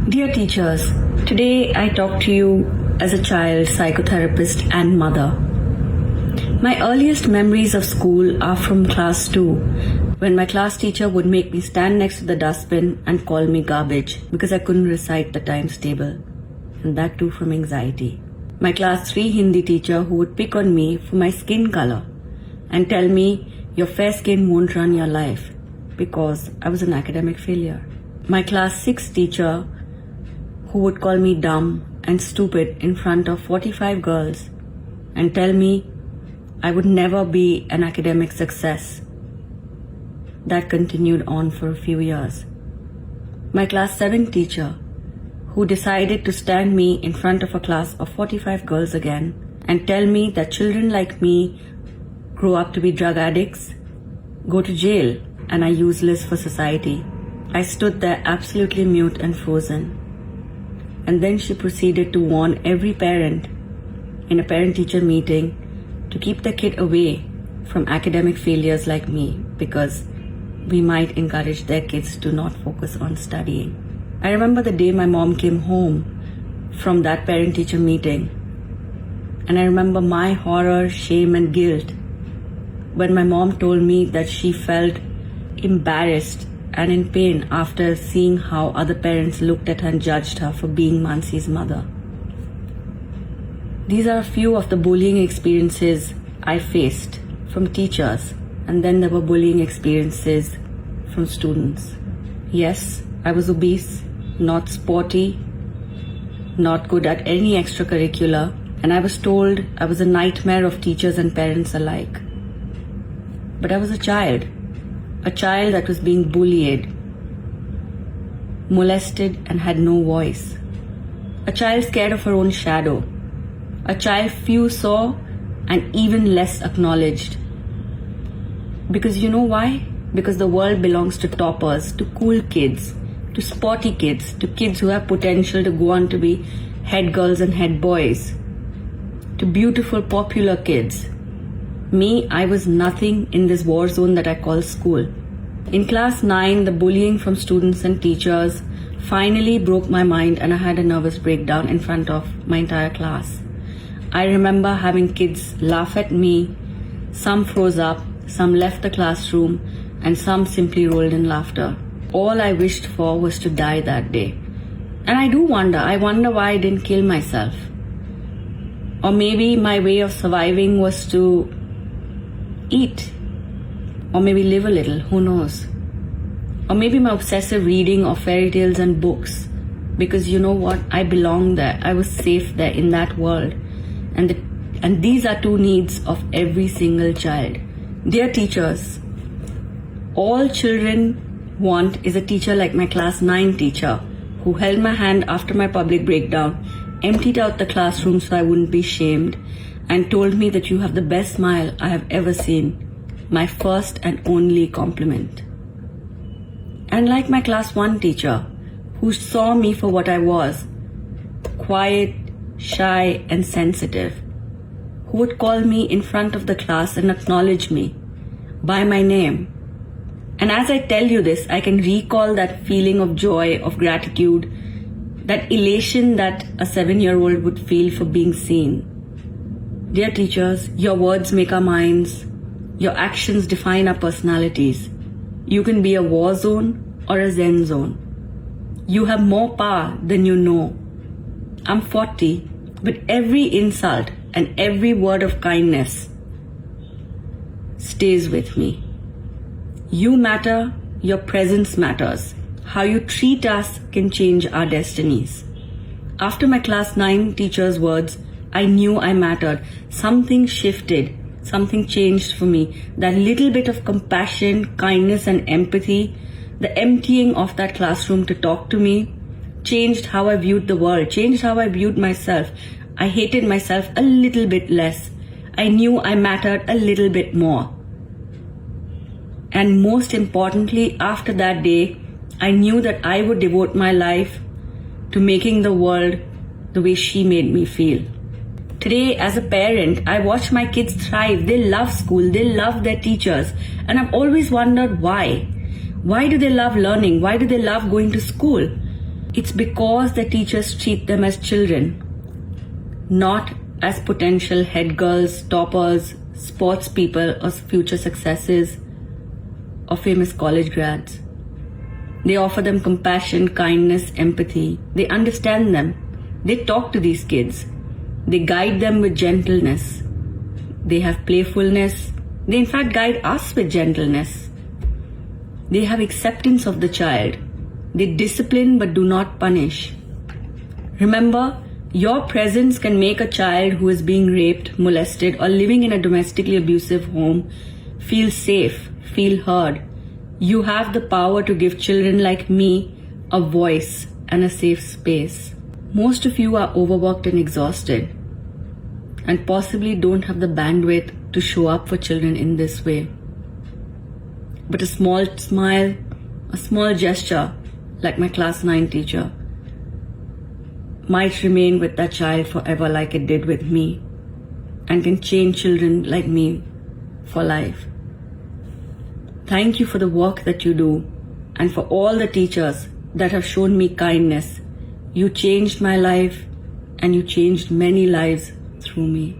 Dear teachers, today I talk to you as a child, psychotherapist, and mother. My earliest memories of school are from class 2, when my class teacher would make me stand next to the dustbin and call me garbage because I couldn't recite the times table, and that too from anxiety. My class 3 Hindi teacher who would pick on me for my skin color and tell me, your fair skin won't run your life, because I was an academic failure. My class 6 teacher who would call me dumb and stupid in front of 45 girls and tell me I would never be an academic success. That continued on for a few years. My class 7 teacher who decided to stand me in front of a class of 45 girls again and tell me that children like me grow up to be drug addicts, go to jail, and are useless for society. I stood there absolutely mute and frozen. And then she proceeded to warn every parent in a parent-teacher meeting to keep their kid away from academic failures like me, because we might encourage their kids to not focus on studying. I remember the day my mom came home from that parent-teacher meeting, and I remember my horror, shame, and guilt when my mom told me that she felt embarrassed and in pain after seeing how other parents looked at her and judged her for being Mansi's mother. These are a few of the bullying experiences I faced from teachers, and then there were bullying experiences from students. Yes, I was obese, not sporty, not good at any extracurricular, and I was told I was a nightmare of teachers and parents alike. But I was a child that was being bullied, molested, and had no voice. A child scared of her own shadow. A child few saw and even less acknowledged. Because you know why? Because the world belongs to toppers, to cool kids, to sporty kids, to kids who have potential to go on to be head girls and head boys, to beautiful popular kids. Me, I was nothing in this war zone that I call school. In class 9, the bullying from students and teachers finally broke my mind, and I had a nervous breakdown in front of my entire class. I remember having kids laugh at me. Some froze up, some left the classroom, and some simply rolled in laughter. All I wished for was to die that day. And I wonder why I didn't kill myself. Or maybe my way of surviving was to eat, or maybe live a little, who knows? Or maybe my obsessive reading of fairy tales and books, because you know what, I belonged there, I was safe there in that world, and these are two needs of every single child. Dear teachers, all children want is a teacher like my class 9 teacher, who held my hand after my public breakdown, emptied out the classroom so I wouldn't be shamed, and told me that you have the best smile I have ever seen. My first and only compliment. And like my class 1 teacher, who saw me for what I was, quiet, shy, and sensitive, who would call me in front of the class and acknowledge me by my name. And as I tell you this, I can recall that feeling of joy, of gratitude, that elation that a 7-year-old would feel for being seen. Dear teachers, your words make our minds, your actions define our personalities. You can be a war zone or a zen zone. You have more power than you know. I'm 40, but every insult and every word of kindness stays with me. You matter, your presence matters. How you treat us can change our destinies. After my class 9 teacher's words, I knew I mattered. Something shifted. Something changed for me. That little bit of compassion, kindness, and empathy, the emptying of that classroom to talk to me, changed how I viewed the world, changed how I viewed myself. I hated myself a little bit less. I knew I mattered a little bit more. And most importantly, after that day, I knew that I would devote my life to making the world the way she made me feel. Today, as a parent, I watch my kids thrive. They love school. They love their teachers. And I've always wondered why. Why do they love learning? Why do they love going to school? It's because the teachers treat them as children, not as potential head girls, toppers, sports people, or future successes, or famous college grads. They offer them compassion, kindness, empathy. They understand them. They talk to these kids. They guide them with gentleness. They have playfulness. They in fact guide us with gentleness. They have acceptance of the child. They discipline but do not punish. Remember, your presence can make a child who is being raped, molested, or living in a domestically abusive home feel safe, feel heard. You have the power to give children like me a voice and a safe space. Most of you are overworked and exhausted, and possibly don't have the bandwidth to show up for children in this way. But a small smile, a small gesture, like my class 9 teacher, might remain with that child forever like it did with me, and can change children like me for life. Thank you for the work that you do, and for all the teachers that have shown me kindness. You changed my life, and you changed many lives through me.